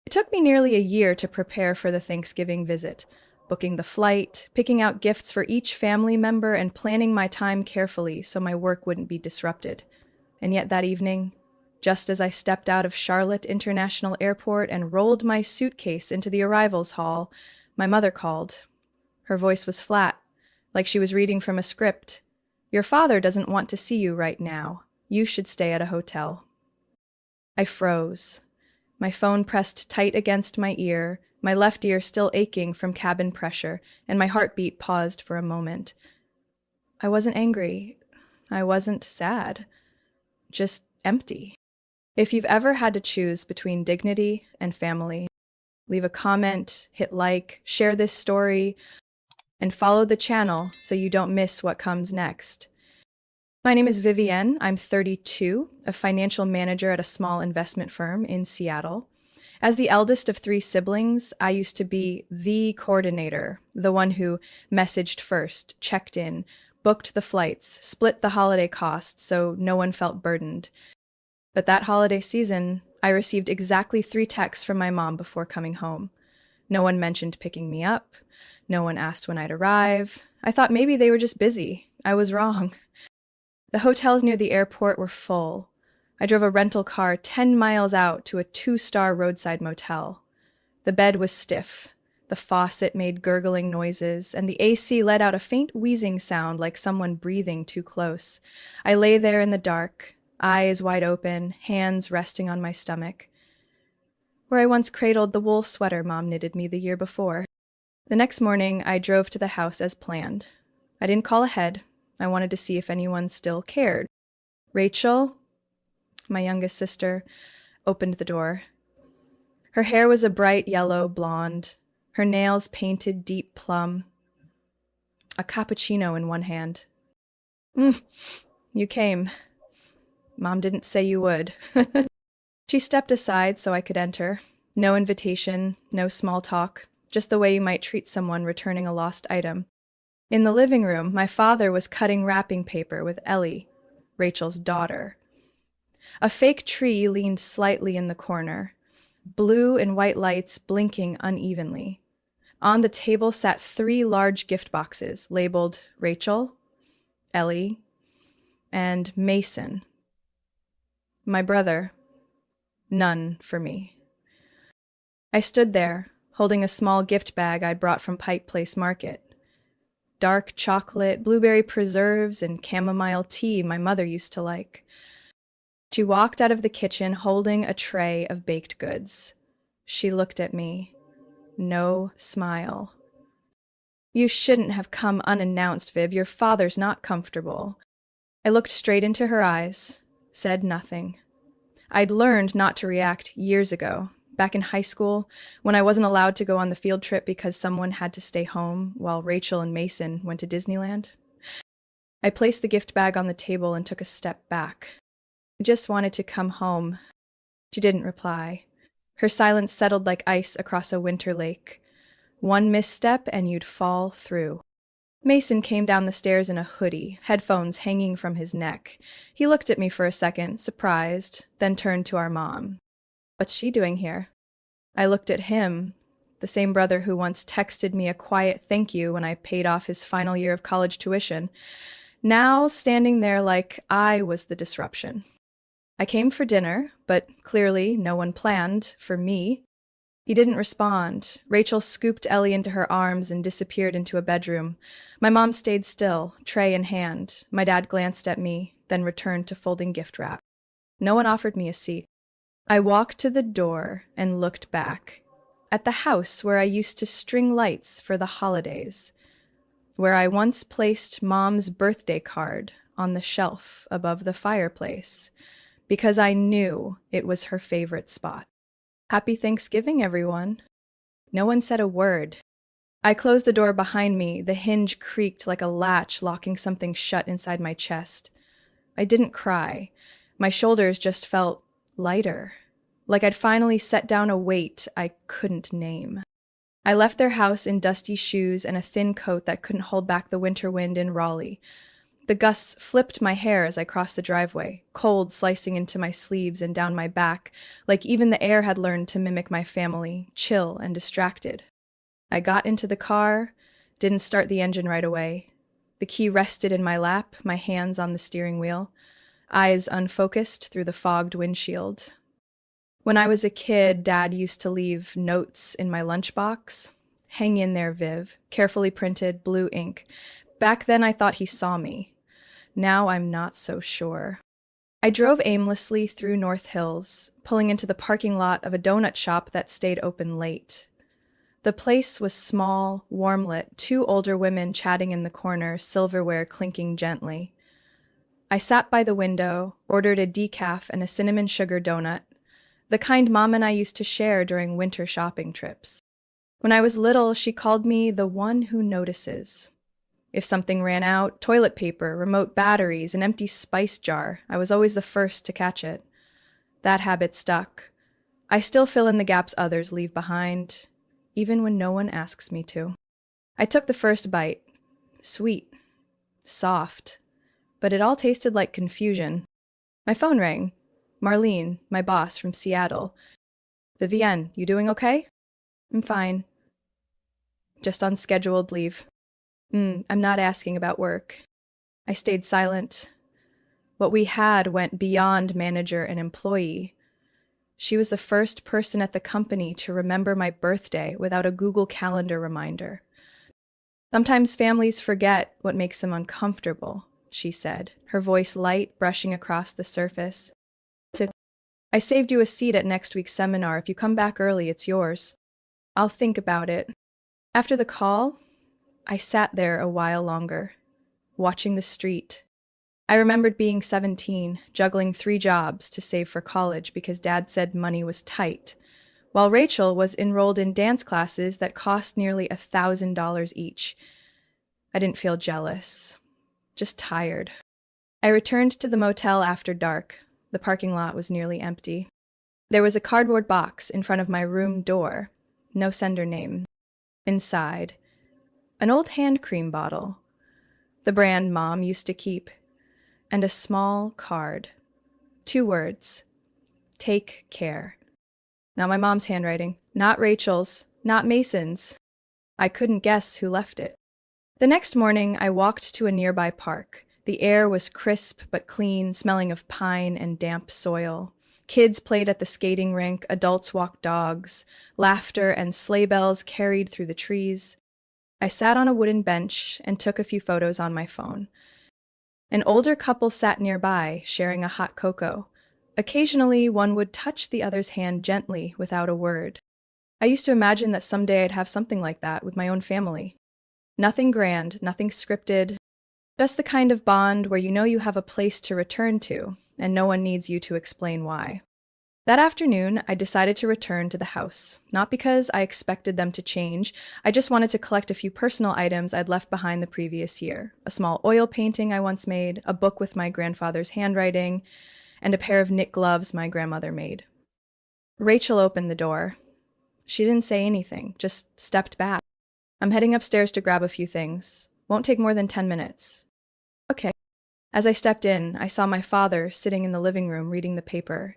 It took me nearly a year to prepare for the Thanksgiving visit, booking the flight, picking out gifts for each family member, and planning my time carefully so my work wouldn't be disrupted. And yet that evening, just as I stepped out of Charlotte International Airport and rolled my suitcase into the arrivals hall, my mother called. Her voice was flat, like she was reading from a script. "Your father doesn't want to see you right now. You should stay at a hotel." I froze, my phone pressed tight against my ear, my left ear still aching from cabin pressure, and my heartbeat paused for a moment. I wasn't angry. I wasn't sad. Just empty. If you've ever had to choose between dignity and family, leave a comment, hit like, share this story, and follow the channel so you don't miss what comes next. My name is Vivienne. I'm 32, a financial manager at a small investment firm in Seattle. As the eldest of three siblings, I used to be the coordinator, the one who messaged first, checked in, booked the flights, split the holiday costs so no one felt burdened. But that holiday season, I received exactly 3 texts from my mom before coming home. No one mentioned picking me up. No one asked when I'd arrive. I thought maybe they were just busy. I was wrong. The hotels near the airport were full. I drove a rental car 10 miles out to a 2-star roadside motel. The bed was stiff. The faucet made gurgling noises, and the AC let out a faint wheezing sound like someone breathing too close. I lay there in the dark, eyes wide open, hands resting on my stomach, where I once cradled the wool sweater Mom knitted me the year before. The next morning, I drove to the house as planned. I didn't call ahead. I wanted to see if anyone still cared. Rachel, my youngest sister, opened the door. Her hair was a bright yellow blonde, her nails painted deep plum, a cappuccino in one hand. You came. Mom didn't say you would." She stepped aside so I could enter. No invitation, no small talk, just the way you might treat someone returning a lost item. In the living room, my father was cutting wrapping paper with Ellie, Rachel's daughter. A fake tree leaned slightly in the corner, blue and white lights blinking unevenly. On the table sat 3 large gift boxes labeled Rachel, Ellie, and Mason. My brother. None for me. I stood there, holding a small gift bag I'd brought from Pike Place Market. Dark chocolate, blueberry preserves, and chamomile tea my mother used to like. She walked out of the kitchen holding a tray of baked goods. She looked at me. No smile. "You shouldn't have come unannounced, Viv. Your father's not comfortable." I looked straight into her eyes, said nothing. I'd learned not to react years ago, back in high school, when I wasn't allowed to go on the field trip because someone had to stay home while Rachel and Mason went to Disneyland. I placed the gift bag on the table and took a step back. I just wanted to come home. She didn't reply. Her silence settled like ice across a winter lake. One misstep and you'd fall through. Mason came down the stairs in a hoodie, headphones hanging from his neck. He looked at me for a second, surprised, then turned to our mom. "What's she doing here?" I looked at him, the same brother who once texted me a quiet thank you when I paid off his final year of college tuition, now standing there like I was the disruption. I came for dinner, but clearly no one planned for me. He didn't respond. Rachel scooped Ellie into her arms and disappeared into a bedroom. My mom stayed still, tray in hand. My dad glanced at me, then returned to folding gift wrap. No one offered me a seat. I walked to the door and looked back, at the house where I used to string lights for the holidays, where I once placed Mom's birthday card on the shelf above the fireplace, because I knew it was her favorite spot. "Happy Thanksgiving, everyone." No one said a word. I closed the door behind me. The hinge creaked like a latch, locking something shut inside my chest. I didn't cry. My shoulders just felt lighter, like I'd finally set down a weight I couldn't name. I left their house in dusty shoes and a thin coat that couldn't hold back the winter wind in Raleigh. The gusts flipped my hair as I crossed the driveway, cold slicing into my sleeves and down my back, like even the air had learned to mimic my family, chill and distracted. I got into the car, didn't start the engine right away. The key rested in my lap, my hands on the steering wheel, eyes unfocused through the fogged windshield. When I was a kid, Dad used to leave notes in my lunchbox. Hang in there, Viv. Carefully printed, blue ink. Back then I thought he saw me. Now I'm not so sure. I drove aimlessly through North Hills, pulling into the parking lot of a donut shop that stayed open late. The place was small, warm-lit, two older women chatting in the corner, silverware clinking gently. I sat by the window, ordered a decaf and a cinnamon sugar donut, the kind Mom and I used to share during winter shopping trips. When I was little, she called me the one who notices. If something ran out, toilet paper, remote batteries, an empty spice jar, I was always the first to catch it. That habit stuck. I still fill in the gaps others leave behind, even when no one asks me to. I took the first bite. Sweet. Soft. But it all tasted like confusion. My phone rang. Marlene, my boss from Seattle. Vivienne, you doing okay? I'm fine. Just on scheduled leave. I'm not asking about work. I stayed silent. What we had went beyond manager and employee. She was the first person at the company to remember my birthday without a Google Calendar reminder. Sometimes families forget what makes them uncomfortable, she said, her voice light, brushing across the surface. I saved you a seat at next week's seminar. If you come back early, it's yours. I'll think about it. After the call, I sat there a while longer, watching the street. I remembered being 17, juggling 3 jobs to save for college because Dad said money was tight, while Rachel was enrolled in dance classes that cost nearly $1,000 each. I didn't feel jealous, just tired. I returned to the motel after dark. The parking lot was nearly empty. There was a cardboard box in front of my room door, no sender name. Inside, an old hand cream bottle, the brand Mom used to keep, and a small card. 2 words, take care. Now my mom's handwriting, not Rachel's, not Mason's. I couldn't guess who left it. The next morning, I walked to a nearby park. The air was crisp but clean, smelling of pine and damp soil. Kids played at the skating rink, adults walked dogs. Laughter and sleigh bells carried through the trees. I sat on a wooden bench and took a few photos on my phone. An older couple sat nearby, sharing a hot cocoa. Occasionally, one would touch the other's hand gently, without a word. I used to imagine that someday I'd have something like that with my own family. Nothing grand, nothing scripted, just the kind of bond where you know you have a place to return to, and no one needs you to explain why. That afternoon, I decided to return to the house, not because I expected them to change. I just wanted to collect a few personal items I'd left behind the previous year. A small oil painting I once made, a book with my grandfather's handwriting, and a pair of knit gloves my grandmother made. Rachel opened the door. She didn't say anything, just stepped back. I'm heading upstairs to grab a few things. Won't take more than 10 minutes. Okay. As I stepped in, I saw my father sitting in the living room reading the paper.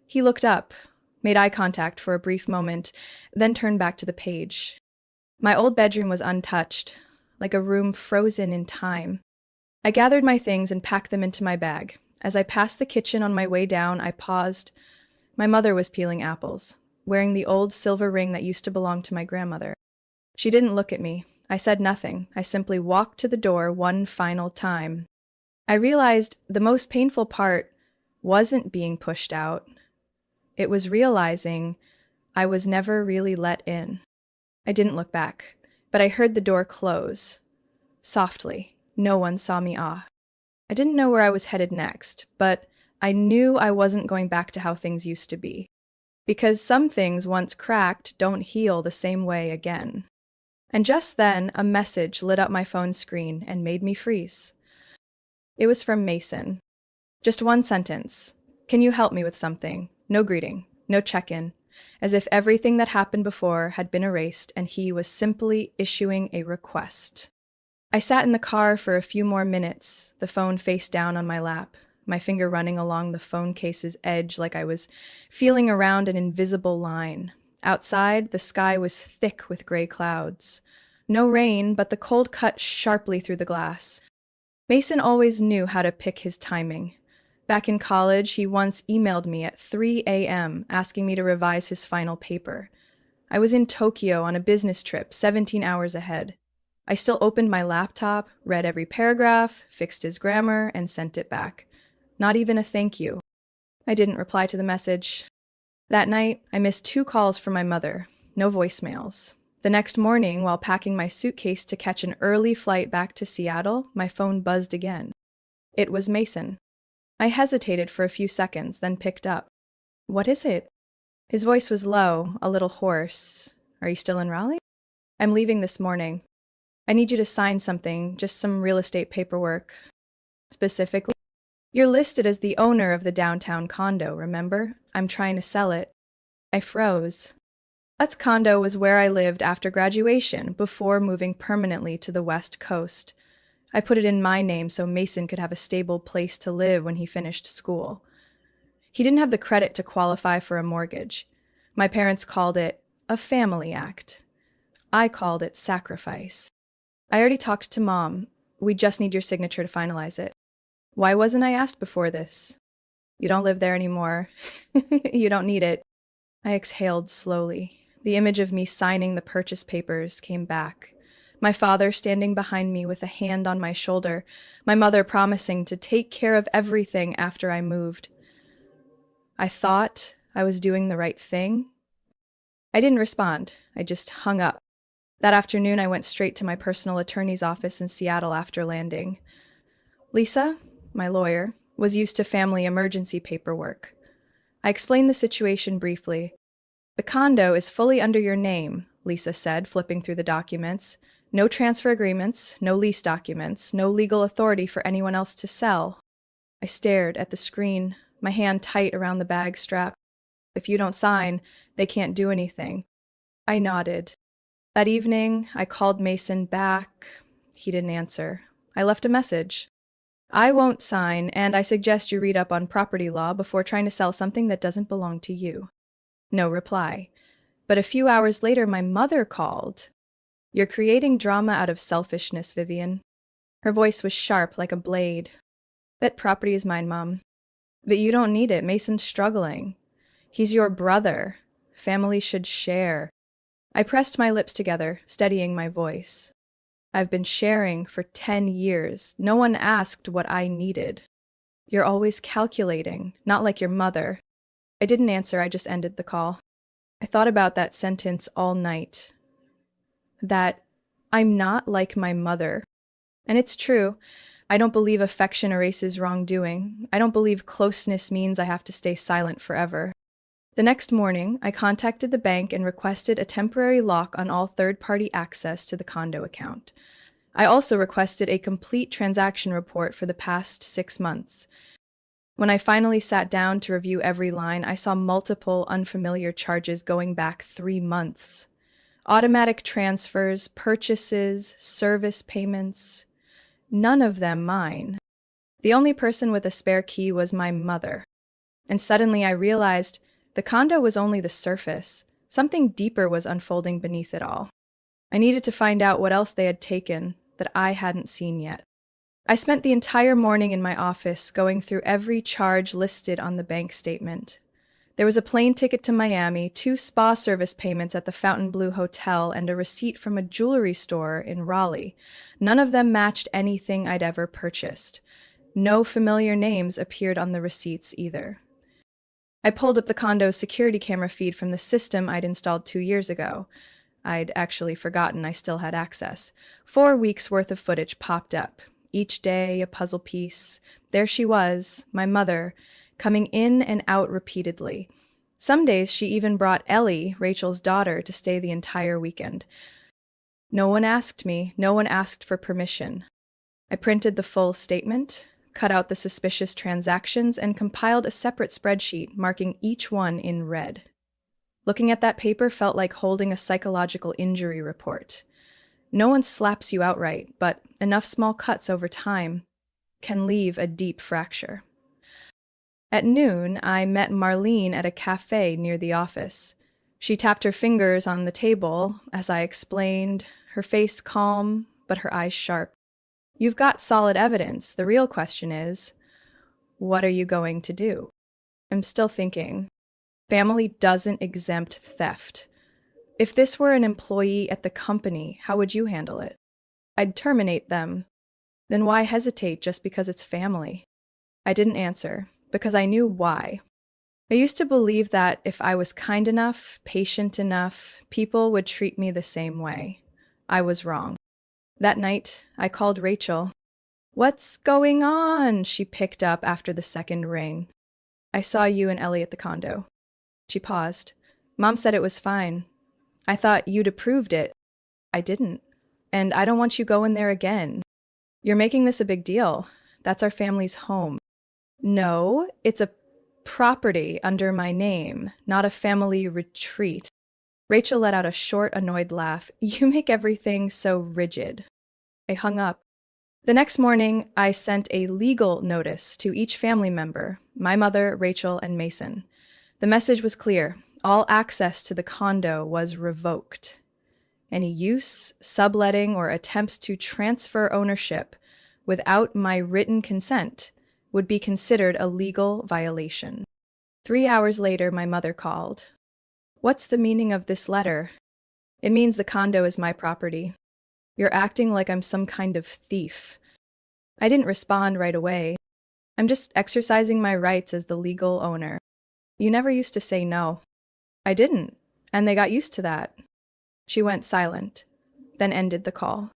He looked up, made eye contact for a brief moment, then turned back to the page. My old bedroom was untouched, like a room frozen in time. I gathered my things and packed them into my bag. As I passed the kitchen on my way down, I paused. My mother was peeling apples, wearing the old silver ring that used to belong to my grandmother. She didn't look at me. I said nothing. I simply walked to the door one final time. I realized the most painful part wasn't being pushed out. It was realizing I was never really let in. I didn't look back, but I heard the door close. Softly. No one saw me I didn't know where I was headed next, but I knew I wasn't going back to how things used to be. Because some things, once cracked, don't heal the same way again. And just then, a message lit up my phone screen and made me freeze. It was from Mason. Just one sentence. Can you help me with something? No greeting, no check-in, as if everything that happened before had been erased and he was simply issuing a request. I sat in the car for a few more minutes, the phone face down on my lap, my finger running along the phone case's edge like I was feeling around an invisible line. Outside, the sky was thick with gray clouds. No rain, but the cold cut sharply through the glass. Mason always knew how to pick his timing. Back in college, he once emailed me at 3 a.m. asking me to revise his final paper. I was in Tokyo on a business trip, 17 hours ahead. I still opened my laptop, read every paragraph, fixed his grammar, and sent it back. Not even a thank you. I didn't reply to the message. That night, I missed 2 calls from my mother. No voicemails. The next morning, while packing my suitcase to catch an early flight back to Seattle, my phone buzzed again. It was Mason. I hesitated for a few seconds, then picked up. "What is it?" His voice was low, a little hoarse. "Are you still in Raleigh?" "I'm leaving this morning. I need you to sign something, just some real estate paperwork." "Specifically?" "You're listed as the owner of the downtown condo, remember? I'm trying to sell it." I froze. That condo was where I lived after graduation, before moving permanently to the West Coast. I put it in my name so Mason could have a stable place to live when he finished school. He didn't have the credit to qualify for a mortgage. My parents called it a family act. I called it sacrifice. "I already talked to Mom. We just need your signature to finalize it." "Why wasn't I asked before this?" "You don't live there anymore." "You don't need it." I exhaled slowly. The image of me signing the purchase papers came back. My father standing behind me with a hand on my shoulder, my mother promising to take care of everything after I moved. I thought I was doing the right thing. I didn't respond. I just hung up. That afternoon, I went straight to my personal attorney's office in Seattle after landing. Lisa, my lawyer, was used to family emergency paperwork. I explained the situation briefly. "The condo is fully under your name," Lisa said, flipping through the documents. "No transfer agreements, no lease documents, no legal authority for anyone else to sell." I stared at the screen, my hand tight around the bag strap. "If you don't sign, they can't do anything." I nodded. That evening, I called Mason back. He didn't answer. I left a message. "I won't sign, and I suggest you read up on property law before trying to sell something that doesn't belong to you." No reply. But a few hours later, my mother called. "You're creating drama out of selfishness, Vivian." Her voice was sharp like a blade. "That property is mine, Mom. But you don't need it. Mason's struggling. He's your brother. Family should share." I pressed my lips together, steadying my voice. "I've been sharing for 10 years. No one asked what I needed." "You're always calculating, not like your mother." I didn't answer, I just ended the call. I thought about that sentence all night. That I'm not like my mother. And it's true. I don't believe affection erases wrongdoing. I don't believe closeness means I have to stay silent forever. The next morning, I contacted the bank and requested a temporary lock on all third-party access to the condo account. I also requested a complete transaction report for the past 6 months. When I finally sat down to review every line, I saw multiple unfamiliar charges going back 3 months. Automatic transfers, purchases, service payments. None of them mine. The only person with a spare key was my mother. And suddenly I realized the condo was only the surface. Something deeper was unfolding beneath it all. I needed to find out what else they had taken that I hadn't seen yet. I spent the entire morning in my office going through every charge listed on the bank statement. There was a plane ticket to Miami, 2 spa service payments at the Fontainebleau Hotel, and a receipt from a jewelry store in Raleigh. None of them matched anything I'd ever purchased. No familiar names appeared on the receipts either. I pulled up the condo's security camera feed from the system I'd installed 2 years ago. I'd actually forgotten I still had access. 4 weeks' worth of footage popped up. Each day, a puzzle piece. There she was, my mother, coming in and out repeatedly. Some days she even brought Ellie, Rachel's daughter, to stay the entire weekend. No one asked me, no one asked for permission. I printed the full statement, cut out the suspicious transactions, and compiled a separate spreadsheet marking each one in red. Looking at that paper felt like holding a psychological injury report. No one slaps you outright, but enough small cuts over time can leave a deep fracture. At noon, I met Marlene at a cafe near the office. She tapped her fingers on the table as I explained, her face calm, but her eyes sharp. You've got solid evidence. The real question is, what are you going to do? I'm still thinking. Family doesn't exempt theft. If this were an employee at the company, how would you handle it? I'd terminate them. Then why hesitate just because it's family? I didn't answer, because I knew why. I used to believe that if I was kind enough, patient enough, people would treat me the same way. I was wrong. That night, I called Rachel. "What's going on?" she picked up after the second ring. "I saw you and Ellie at the condo." She paused. "Mom said it was fine. I thought you'd approved it." "I didn't. And I don't want you going there again. You're making this a big deal. That's our family's home." "No, it's a property under my name, not a family retreat." Rachel let out a short, annoyed laugh. "You make everything so rigid." I hung up. The next morning, I sent a legal notice to each family member, my mother, Rachel, and Mason. The message was clear. All access to the condo was revoked. Any use, subletting, or attempts to transfer ownership without my written consent would be considered a legal violation. 3 hours later, my mother called. "What's the meaning of this letter?" "It means the condo is my property. You're acting like I'm some kind of thief." I didn't respond right away. "I'm just exercising my rights as the legal owner. You never used to say no." "I didn't, and they got used to that." She went silent, then ended the call.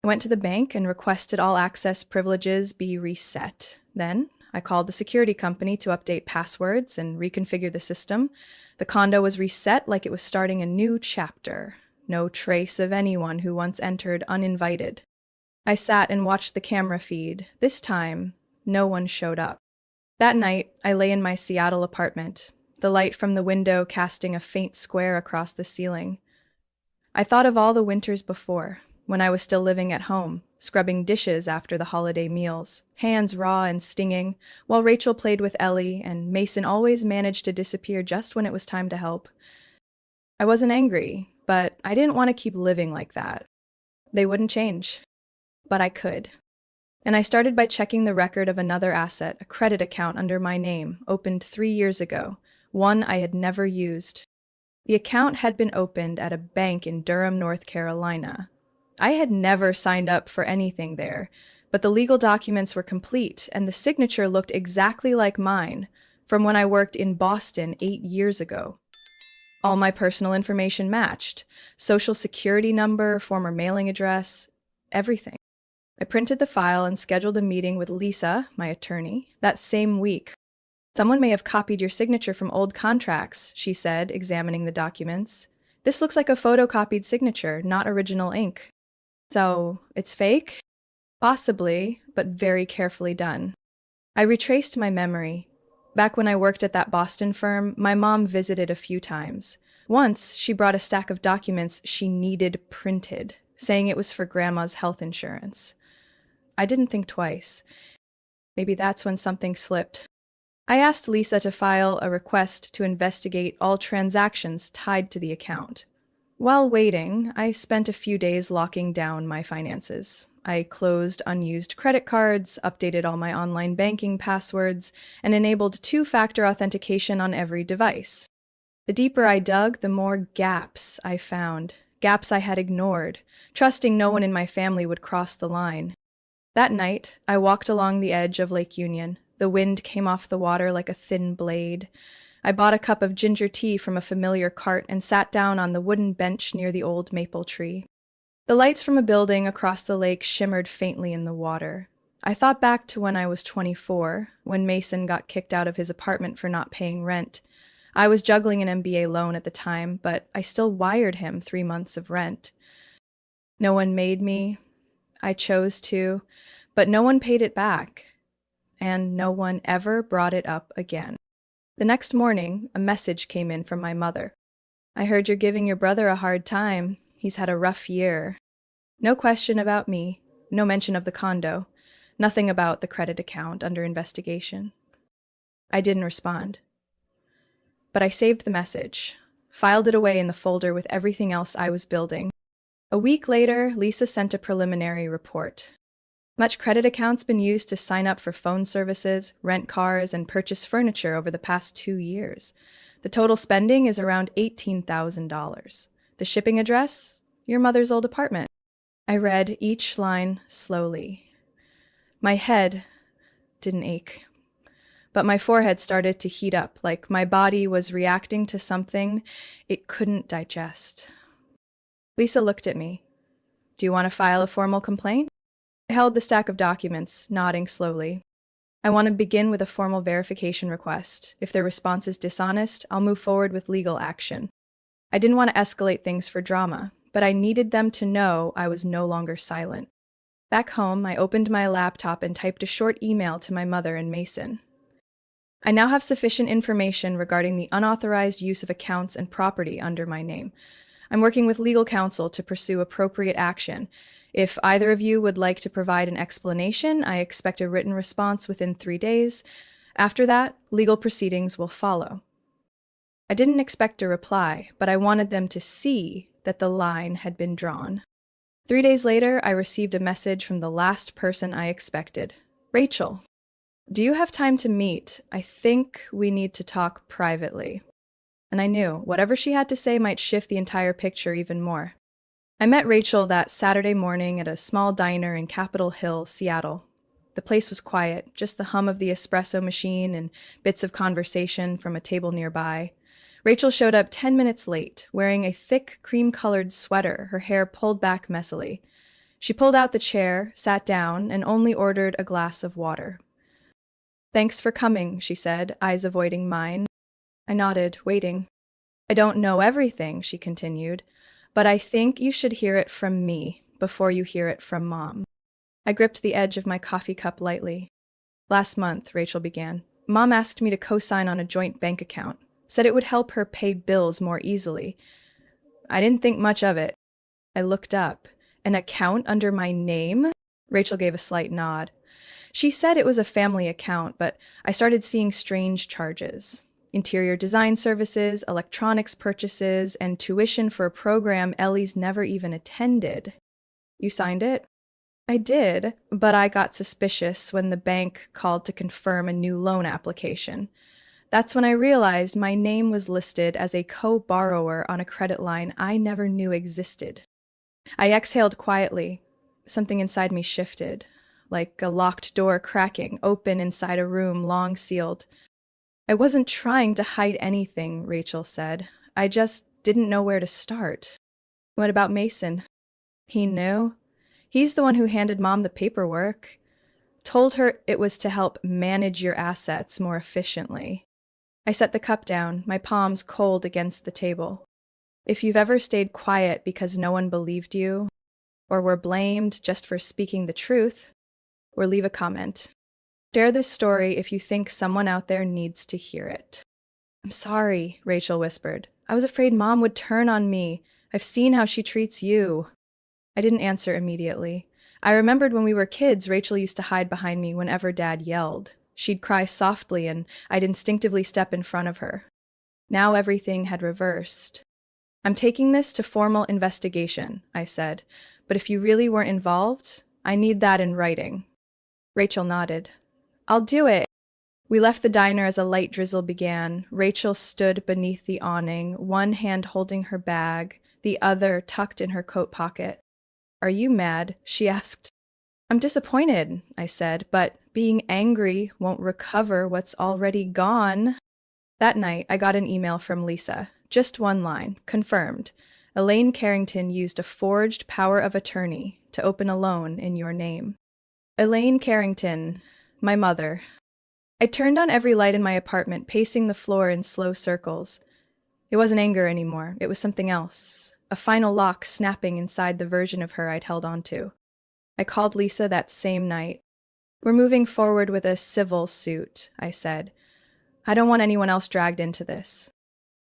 I went to the bank and requested all access privileges be reset. Then I called the security company to update passwords and reconfigure the system. The condo was reset like it was starting a new chapter. No trace of anyone who once entered uninvited. I sat and watched the camera feed. This time, no one showed up. That night, I lay in my Seattle apartment, the light from the window casting a faint square across the ceiling. I thought of all the winters before, when I was still living at home, scrubbing dishes after the holiday meals, hands raw and stinging, while Rachel played with Ellie and Mason always managed to disappear just when it was time to help. I wasn't angry, but I didn't want to keep living like that. They wouldn't change. But I could. And I started by checking the record of another asset, a credit account under my name, opened 3 years ago, one I had never used. The account had been opened at a bank in Durham, North Carolina. I had never signed up for anything there, but the legal documents were complete, and the signature looked exactly like mine from when I worked in Boston 8 years ago. All my personal information matched: social security number, former mailing address, everything. I printed the file and scheduled a meeting with Lisa, my attorney, that same week. "Someone may have copied your signature from old contracts," she said, examining the documents. "This looks like a photocopied signature, not original ink." "So, it's fake?" "Possibly, but very carefully done." I retraced my memory. Back when I worked at that Boston firm, my mom visited a few times. Once, she brought a stack of documents she needed printed, saying it was for Grandma's health insurance. I didn't think twice. Maybe that's when something slipped. I asked Lisa to file a request to investigate all transactions tied to the account. While waiting, I spent a few days locking down my finances. I closed unused credit cards, updated all my online banking passwords, and enabled two-factor authentication on every device. The deeper I dug, the more gaps I found, gaps I had ignored, trusting no one in my family would cross the line. That night, I walked along the edge of Lake Union. The wind came off the water like a thin blade. I bought a cup of ginger tea from a familiar cart and sat down on the wooden bench near the old maple tree. The lights from a building across the lake shimmered faintly in the water. I thought back to when I was 24, when Mason got kicked out of his apartment for not paying rent. I was juggling an MBA loan at the time, but I still wired him 3 months of rent. No one made me. I chose to, but no one paid it back, and no one ever brought it up again. The next morning, a message came in from my mother. "I heard you're giving your brother a hard time. He's had a rough year." No question about me, no mention of the condo, nothing about the credit account under investigation. I didn't respond. But I saved the message, filed it away in the folder with everything else I was building. A week later, Lisa sent a preliminary report. Much credit accounts been used to sign up for phone services, rent cars, and purchase furniture over the past 2 years. The total spending is around $18,000. The shipping address? Your mother's old apartment. I read each line slowly. My head didn't ache, but my forehead started to heat up, like my body was reacting to something it couldn't digest. Lisa looked at me. Do you want to file a formal complaint? I held the stack of documents, nodding slowly. I want to begin with a formal verification request. If their response is dishonest, I'll move forward with legal action. I didn't want to escalate things for drama, but I needed them to know I was no longer silent. Back home, I opened my laptop and typed a short email to my mother and Mason. I now have sufficient information regarding the unauthorized use of accounts and property under my name. I'm working with legal counsel to pursue appropriate action. If either of you would like to provide an explanation, I expect a written response within 3 days. After that, legal proceedings will follow. I didn't expect a reply, but I wanted them to see that the line had been drawn. 3 days later, I received a message from the last person I expected. Rachel, do you have time to meet? I think we need to talk privately. And I knew whatever she had to say might shift the entire picture even more. I met Rachel that Saturday morning at a small diner in Capitol Hill, Seattle. The place was quiet, just the hum of the espresso machine and bits of conversation from a table nearby. Rachel showed up 10 minutes late, wearing a thick, cream-colored sweater, her hair pulled back messily. She pulled out the chair, sat down, and only ordered a glass of water. Thanks for coming, she said, eyes avoiding mine. I nodded, waiting. I don't know everything, she continued, but I think you should hear it from me before you hear it from Mom. I gripped the edge of my coffee cup lightly. Last month, Rachel began, Mom asked me to co-sign on a joint bank account, said it would help her pay bills more easily. I didn't think much of it. I looked up. An account under my name? Rachel gave a slight nod. She said it was a family account, but I started seeing strange charges. Interior design services, electronics purchases, and tuition for a program Ellie's never even attended. You signed it? I did, but I got suspicious when the bank called to confirm a new loan application. That's when I realized my name was listed as a co-borrower on a credit line I never knew existed. I exhaled quietly. Something inside me shifted, like a locked door cracking open inside a room long sealed. I wasn't trying to hide anything, Rachel said. I just didn't know where to start. What about Mason? He knew. He's the one who handed Mom the paperwork. Told her it was to help manage your assets more efficiently. I set the cup down, my palms cold against the table. If you've ever stayed quiet because no one believed you, or were blamed just for speaking the truth, or leave a comment. Share this story if you think someone out there needs to hear it. I'm sorry, Rachel whispered. I was afraid Mom would turn on me. I've seen how she treats you. I didn't answer immediately. I remembered when we were kids, Rachel used to hide behind me whenever Dad yelled. She'd cry softly and I'd instinctively step in front of her. Now everything had reversed. I'm taking this to formal investigation, I said, but if you really weren't involved, I need that in writing. Rachel nodded. I'll do it. We left the diner as a light drizzle began. Rachel stood beneath the awning, one hand holding her bag, the other tucked in her coat pocket. Are you mad? She asked. I'm disappointed, I said, but being angry won't recover what's already gone. That night, I got an email from Lisa. Just one line. Confirmed. Elaine Carrington used a forged power of attorney to open a loan in your name. Elaine Carrington, my mother. I turned on every light in my apartment, pacing the floor in slow circles. It wasn't anger anymore. It was something else. A final lock snapping inside the version of her I'd held onto. I called Lisa that same night. We're moving forward with a civil suit, I said. I don't want anyone else dragged into this.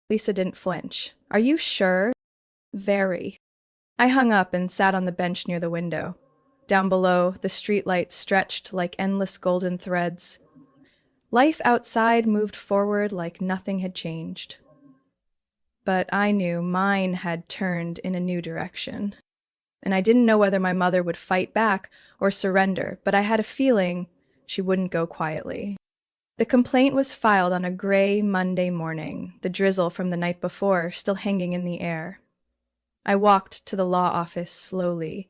Lisa didn't flinch. Are you sure? Very. I hung up and sat on the bench near the window. Down below, the streetlights stretched like endless golden threads. Life outside moved forward like nothing had changed. But I knew mine had turned in a new direction. And I didn't know whether my mother would fight back or surrender, but I had a feeling she wouldn't go quietly. The complaint was filed on a gray Monday morning, the drizzle from the night before still hanging in the air. I walked to the law office slowly,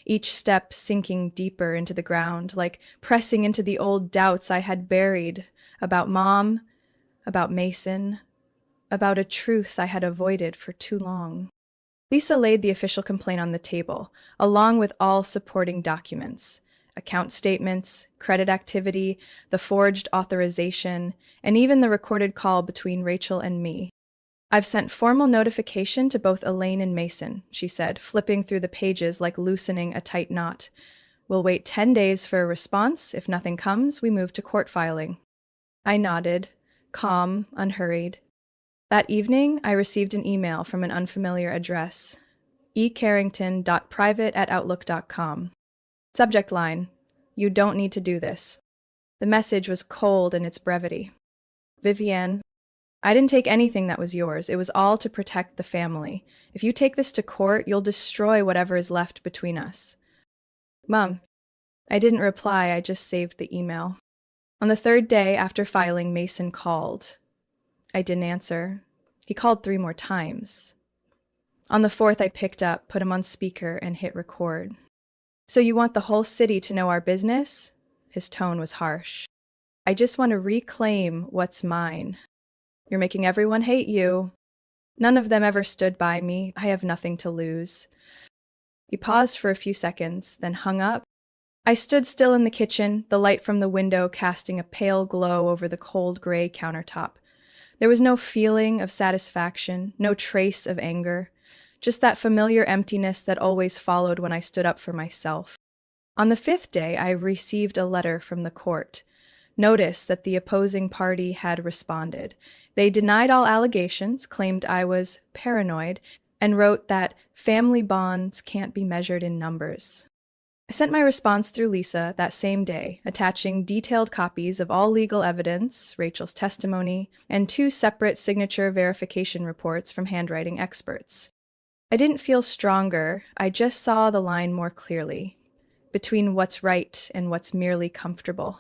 each step sinking deeper into the ground, like pressing into the old doubts I had buried about Mom, about Mason, about a truth I had avoided for too long. Lisa laid the official complaint on the table, along with all supporting documents, account statements, credit activity, the forged authorization, and even the recorded call between Rachel and me. I've sent formal notification to both Elaine and Mason, she said, flipping through the pages like loosening a tight knot. We'll wait 10 days for a response. If nothing comes, we move to court filing. I nodded, calm, unhurried. That evening, I received an email from an unfamiliar address, ecarrington.private@outlook.com. Subject line, "You don't need to do this." The message was cold in its brevity. Vivienne, I didn't take anything that was yours. It was all to protect the family. If you take this to court, you'll destroy whatever is left between us. Mom. I didn't reply, I just saved the email. On the third day after filing, Mason called. I didn't answer. He called 3 more times. On the fourth, I picked up, put him on speaker, and hit record. So you want the whole city to know our business? His tone was harsh. I just want to reclaim what's mine. You're making everyone hate you. None of them ever stood by me. I have nothing to lose. He paused for a few seconds, then hung up. I stood still in the kitchen, the light from the window casting a pale glow over the cold gray countertop. There was no feeling of satisfaction, no trace of anger, just that familiar emptiness that always followed when I stood up for myself. On the 5th day, I received a letter from the court. Notice that the opposing party had responded. They denied all allegations, claimed I was paranoid, and wrote that family bonds can't be measured in numbers. I sent my response through Lisa that same day, attaching detailed copies of all legal evidence, Rachel's testimony, and 2 separate signature verification reports from handwriting experts. I didn't feel stronger, I just saw the line more clearly, between what's right and what's merely comfortable.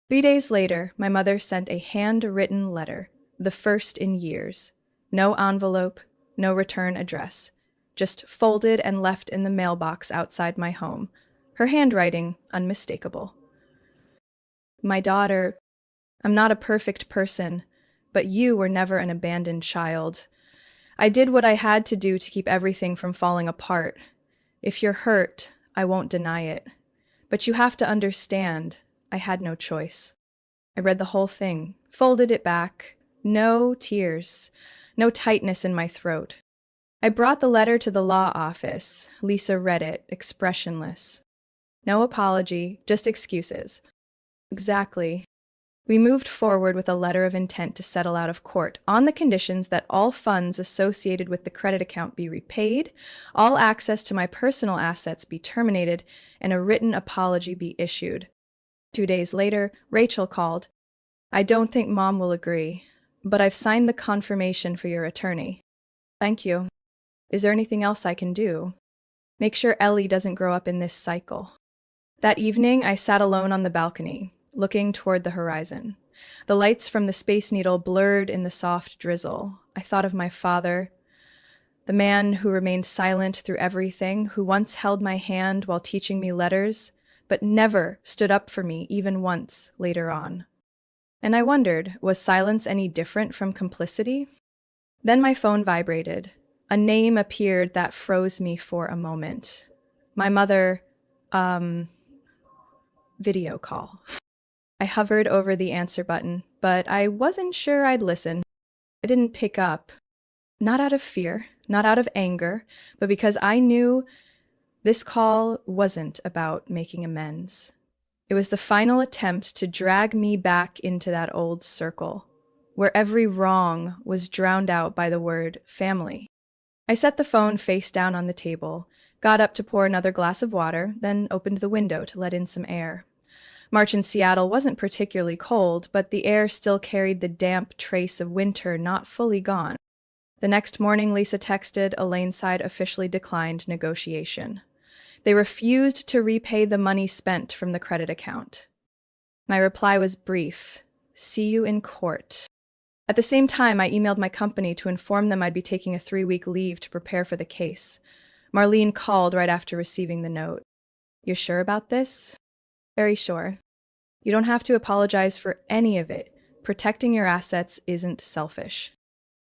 3 days later, my mother sent a handwritten letter, the first in years. No envelope, no return address, just folded and left in the mailbox outside my home. Her handwriting unmistakable. My daughter, I'm not a perfect person, but you were never an abandoned child. I did what I had to do to keep everything from falling apart. If you're hurt, I won't deny it. But you have to understand, I had no choice. I read the whole thing, folded it back. No tears, no tightness in my throat. I brought the letter to the law office. Lisa read it, expressionless. No apology, just excuses. Exactly. We moved forward with a letter of intent to settle out of court on the conditions that all funds associated with the credit account be repaid, all access to my personal assets be terminated, and a written apology be issued. 2 days later, Rachel called. I don't think Mom will agree, but I've signed the confirmation for your attorney. Thank you. Is there anything else I can do? Make sure Ellie doesn't grow up in this cycle. That evening, I sat alone on the balcony, looking toward the horizon. The lights from the Space Needle blurred in the soft drizzle. I thought of my father, the man who remained silent through everything, who once held my hand while teaching me letters, but never stood up for me even once later on. And I wondered, was silence any different from complicity? Then my phone vibrated. A name appeared that froze me for a moment. My mother, video call. I hovered over the answer button, but I wasn't sure I'd listen. I didn't pick up. Not out of fear, not out of anger, but because I knew this call wasn't about making amends. It was the final attempt to drag me back into that old circle, where every wrong was drowned out by the word family. I set the phone face down on the table, got up to pour another glass of water, then opened the window to let in some air. March in Seattle wasn't particularly cold, but the air still carried the damp trace of winter not fully gone. The next morning, Lisa texted, Elaine's side officially declined negotiation. They refused to repay the money spent from the credit account. My reply was brief. See you in court. At the same time, I emailed my company to inform them I'd be taking a 3-week leave to prepare for the case. Marlene called right after receiving the note. You're sure about this? Very sure. You don't have to apologize for any of it. Protecting your assets isn't selfish.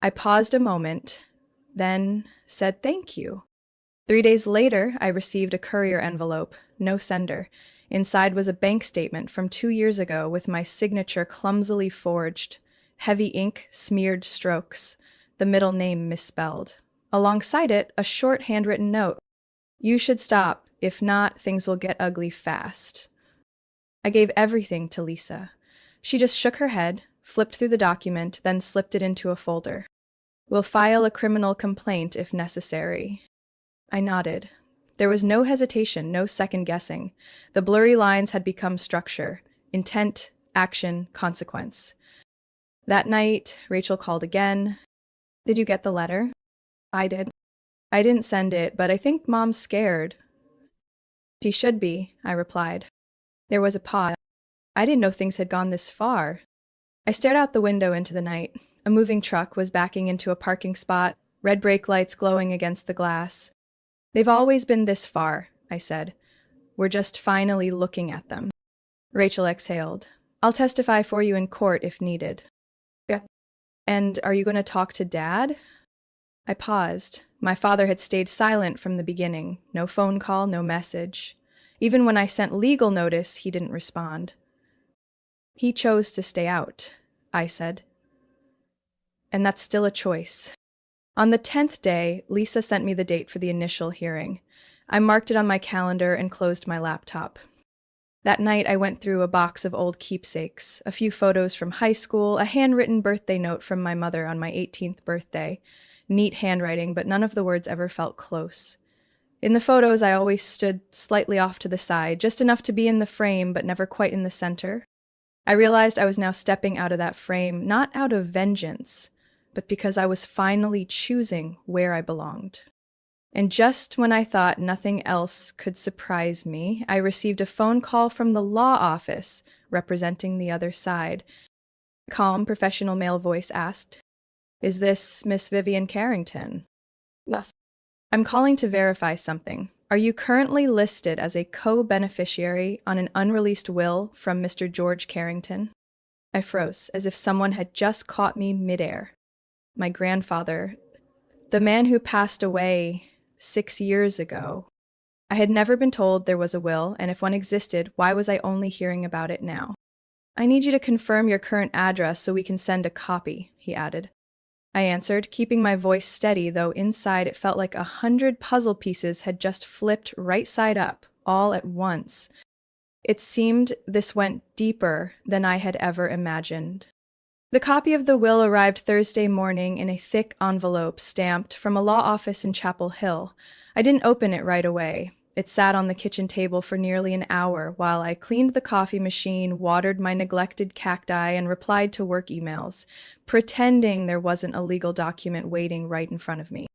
I paused a moment, then said thank you. 3 days later, I received a courier envelope, no sender. Inside was a bank statement from 2 years ago with my signature clumsily forged, heavy ink, smeared strokes, the middle name misspelled. Alongside it, a short handwritten note. You should stop. If not, things will get ugly fast. I gave everything to Lisa. She just shook her head, flipped through the document, then slipped it into a folder. We'll file a criminal complaint if necessary. I nodded. There was no hesitation, no second guessing. The blurry lines had become structure, intent, action, consequence. That night, Rachel called again. Did you get the letter? I did. I didn't send it, but I think Mom's scared. She should be, I replied. There was a pause. I didn't know things had gone this far. I stared out the window into the night. A moving truck was backing into a parking spot, red brake lights glowing against the glass. They've always been this far, I said. We're just finally looking at them. Rachel exhaled. I'll testify for you in court if needed. Yeah. And are you going to talk to Dad? I paused. My father had stayed silent from the beginning. No phone call, no message. Even when I sent legal notice, he didn't respond. He chose to stay out, I said. And that's still a choice. On the 10th day, Lisa sent me the date for the initial hearing. I marked it on my calendar and closed my laptop. That night, I went through a box of old keepsakes, a few photos from high school, a handwritten birthday note from my mother on my 18th birthday. Neat handwriting, but none of the words ever felt close. In the photos, I always stood slightly off to the side, just enough to be in the frame, but never quite in the center. I realized I was now stepping out of that frame, not out of vengeance, but because I was finally choosing where I belonged. And just when I thought nothing else could surprise me, I received a phone call from the law office representing the other side. A calm, professional male voice asked, Is this Miss Vivian Carrington? Yes. I'm calling to verify something. Are you currently listed as a co-beneficiary on an unreleased will from Mr. George Carrington? I froze, as if someone had just caught me midair. My grandfather, the man who passed away 6 years ago. I had never been told there was a will, and if one existed, why was I only hearing about it now? I need you to confirm your current address so we can send a copy, he added. I answered, keeping my voice steady, though inside it felt like 100 puzzle pieces had just flipped right side up, all at once. It seemed this went deeper than I had ever imagined. The copy of the will arrived Thursday morning in a thick envelope stamped from a law office in Chapel Hill. I didn't open it right away. It sat on the kitchen table for nearly an hour while I cleaned the coffee machine, watered my neglected cacti, and replied to work emails, pretending there wasn't a legal document waiting right in front of me.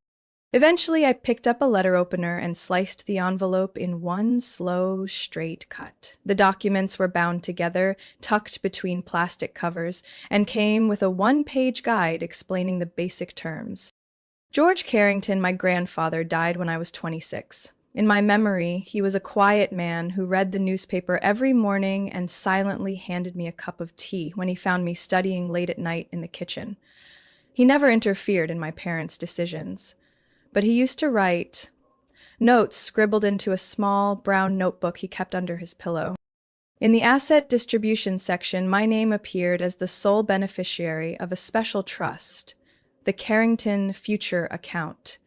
Eventually, I picked up a letter opener and sliced the envelope in one slow, straight cut. The documents were bound together, tucked between plastic covers, and came with a one-page guide explaining the basic terms. George Carrington, my grandfather, died when I was 26. In my memory, he was a quiet man who read the newspaper every morning and silently handed me a cup of tea when he found me studying late at night in the kitchen. He never interfered in my parents' decisions. But he used to write notes scribbled into a small, brown notebook he kept under his pillow. In the asset distribution section, my name appeared as the sole beneficiary of a special trust, the Carrington Future Account,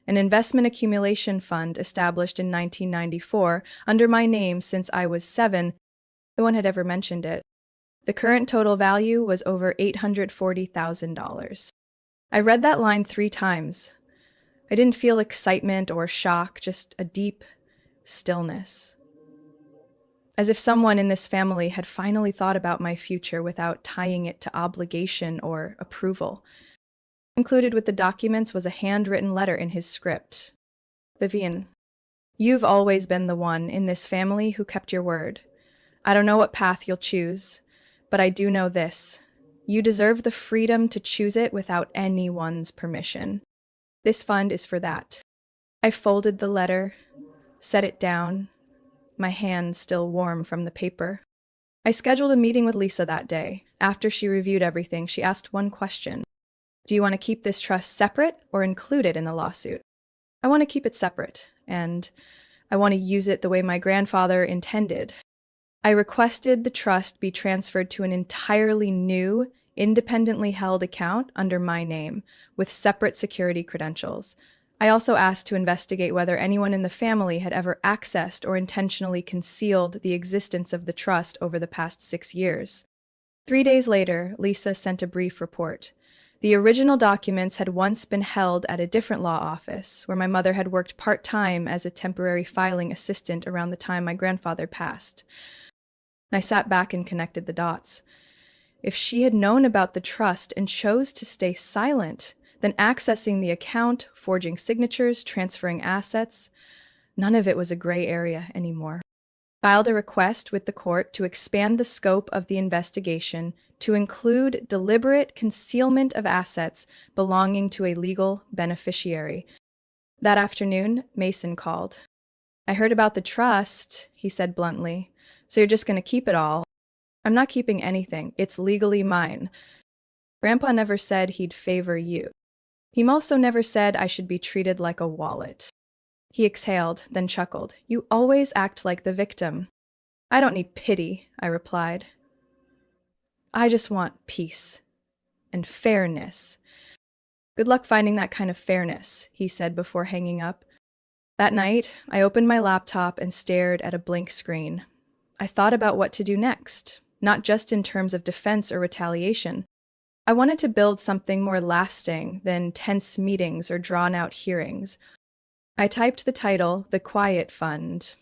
an investment accumulation fund established in 1994 under my name since I was 7. No one had ever mentioned it. The current total value was over $840,000. I read that line 3 times. I didn't feel excitement or shock, just a deep stillness. As if someone in this family had finally thought about my future without tying it to obligation or approval. Included with the documents was a handwritten letter in his script. Vivian, you've always been the one in this family who kept your word. I don't know what path you'll choose, but I do know this. You deserve the freedom to choose it without anyone's permission. This fund is for that. I folded the letter, set it down, my hands still warm from the paper. I scheduled a meeting with Lisa that day. After she reviewed everything, she asked one question. Do you want to keep this trust separate or included in the lawsuit? I want to keep it separate, and I want to use it the way my grandfather intended. I requested the trust be transferred to an entirely new, independently held account under my name, with separate security credentials. I also asked to investigate whether anyone in the family had ever accessed or intentionally concealed the existence of the trust over the past 6 years. 3 days later, Lisa sent a brief report. The original documents had once been held at a different law office, where my mother had worked part-time as a temporary filing assistant around the time my grandfather passed. I sat back and connected the dots. If she had known about the trust and chose to stay silent, then accessing the account, forging signatures, transferring assets, none of it was a gray area anymore. Filed a request with the court to expand the scope of the investigation to include deliberate concealment of assets belonging to a legal beneficiary. That afternoon, Mason called. I heard about the trust, he said bluntly. So you're just going to keep it all? I'm not keeping anything. It's legally mine. Grandpa never said he'd favor you. He also never said I should be treated like a wallet. He exhaled, then chuckled. You always act like the victim. I don't need pity, I replied. I just want peace and fairness. Good luck finding that kind of fairness, he said before hanging up. That night, I opened my laptop and stared at a blank screen. I thought about what to do next, not just in terms of defense or retaliation. I wanted to build something more lasting than tense meetings or drawn-out hearings. I typed the title, The Quiet Fund,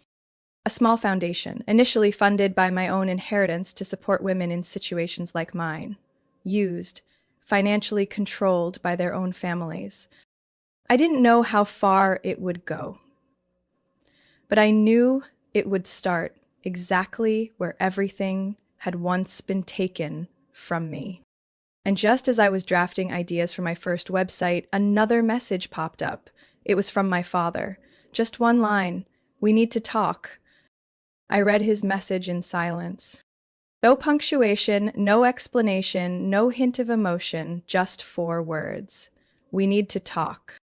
a small foundation, initially funded by my own inheritance to support women in situations like mine, used, financially controlled by their own families. I didn't know how far it would go, but I knew it would start exactly where everything had once been taken from me. And just as I was drafting ideas for my first website, another message popped up. It was from my father. Just one line. We need to talk. I read his message in silence. No punctuation, no explanation, no hint of emotion, just 4 words. We need to talk.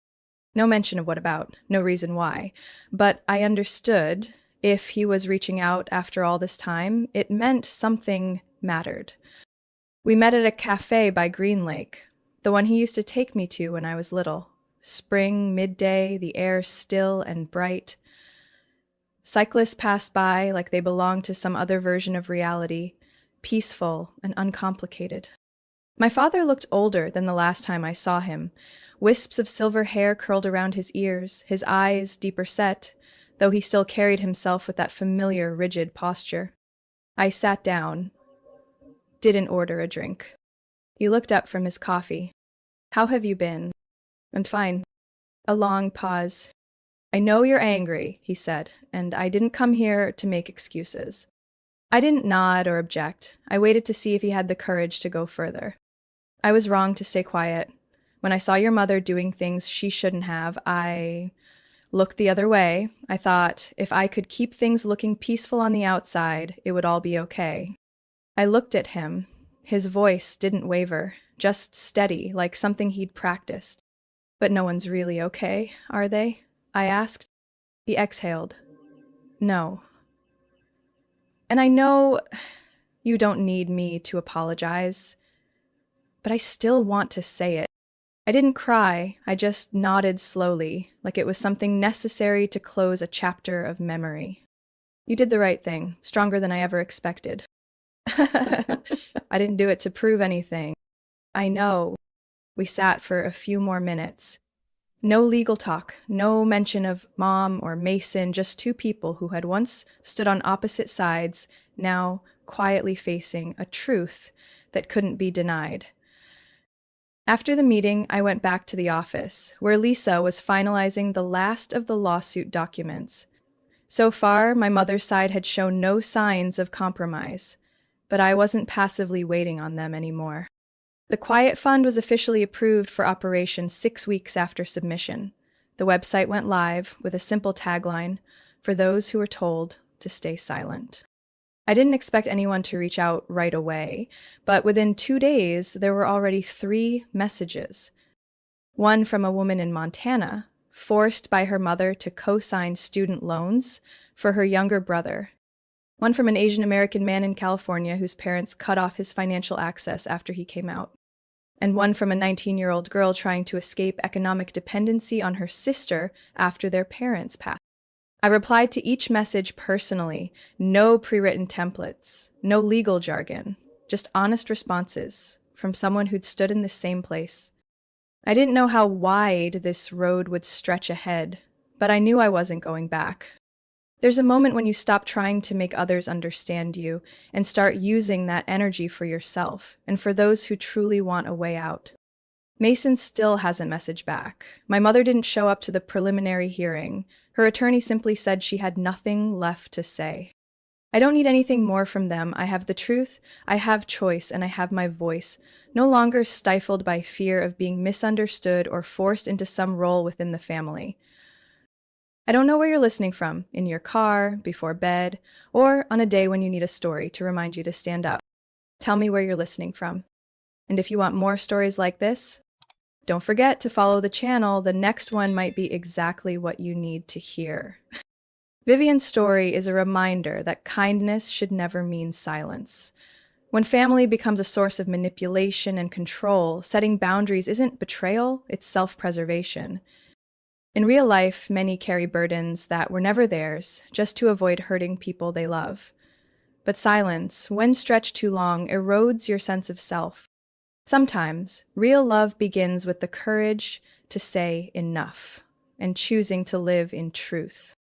No mention of what about, no reason why. But I understood. If he was reaching out after all this time, it meant something mattered. We met at a cafe by Green Lake, the one he used to take me to when I was little. Spring, midday, the air still and bright. Cyclists passed by like they belonged to some other version of reality, peaceful and uncomplicated. My father looked older than the last time I saw him. Wisps of silver hair curled around his ears, his eyes deeper set, though he still carried himself with that familiar, rigid posture. I sat down, didn't order a drink. He looked up from his coffee. How have you been? I'm fine. A long pause. I know you're angry, he said, and I didn't come here to make excuses. I didn't nod or object. I waited to see if he had the courage to go further. I was wrong to stay quiet. When I saw your mother doing things she shouldn't have, I looked the other way. I thought if I could keep things looking peaceful on the outside, it would all be okay. I looked at him. His voice didn't waver, just steady, like something he'd practiced. But no one's really okay, are they? I asked. He exhaled. No. And I know you don't need me to apologize, but I still want to say it. I didn't cry, I just nodded slowly, like it was something necessary to close a chapter of memory. You did the right thing, stronger than I ever expected. I didn't do it to prove anything. I know. We sat for a few more minutes. No legal talk, no mention of mom or Mason, just two people who had once stood on opposite sides, now quietly facing a truth that couldn't be denied. After the meeting, I went back to the office, where Lisa was finalizing the last of the lawsuit documents. So far, my mother's side had shown no signs of compromise, but I wasn't passively waiting on them anymore. The Quiet Fund was officially approved for operation 6 weeks after submission. The website went live with a simple tagline, "For those who are told to stay silent." I didn't expect anyone to reach out right away, but within 2 days, there were already 3 messages. One from a woman in Montana, forced by her mother to co-sign student loans for her younger brother. One from an Asian American man in California whose parents cut off his financial access after he came out. And one from a 19-year-old girl trying to escape economic dependency on her sister after their parents passed. I replied to each message personally, no pre-written templates, no legal jargon, just honest responses from someone who'd stood in the same place. I didn't know how wide this road would stretch ahead, but I knew I wasn't going back. There's a moment when you stop trying to make others understand you and start using that energy for yourself and for those who truly want a way out. Mason still hasn't messaged back. My mother didn't show up to the preliminary hearing. Her attorney simply said she had nothing left to say. I don't need anything more from them. I have the truth, I have choice, and I have my voice, no longer stifled by fear of being misunderstood or forced into some role within the family. I don't know where you're listening from, in your car, before bed, or on a day when you need a story to remind you to stand up. Tell me where you're listening from. And if you want more stories like this, don't forget to follow the channel. The next one might be exactly what you need to hear. Vivian's story is a reminder that kindness should never mean silence. When family becomes a source of manipulation and control, setting boundaries isn't betrayal, it's self-preservation. In real life, many carry burdens that were never theirs, just to avoid hurting people they love. But silence, when stretched too long, erodes your sense of self. Sometimes, real love begins with the courage to say enough and choosing to live in truth.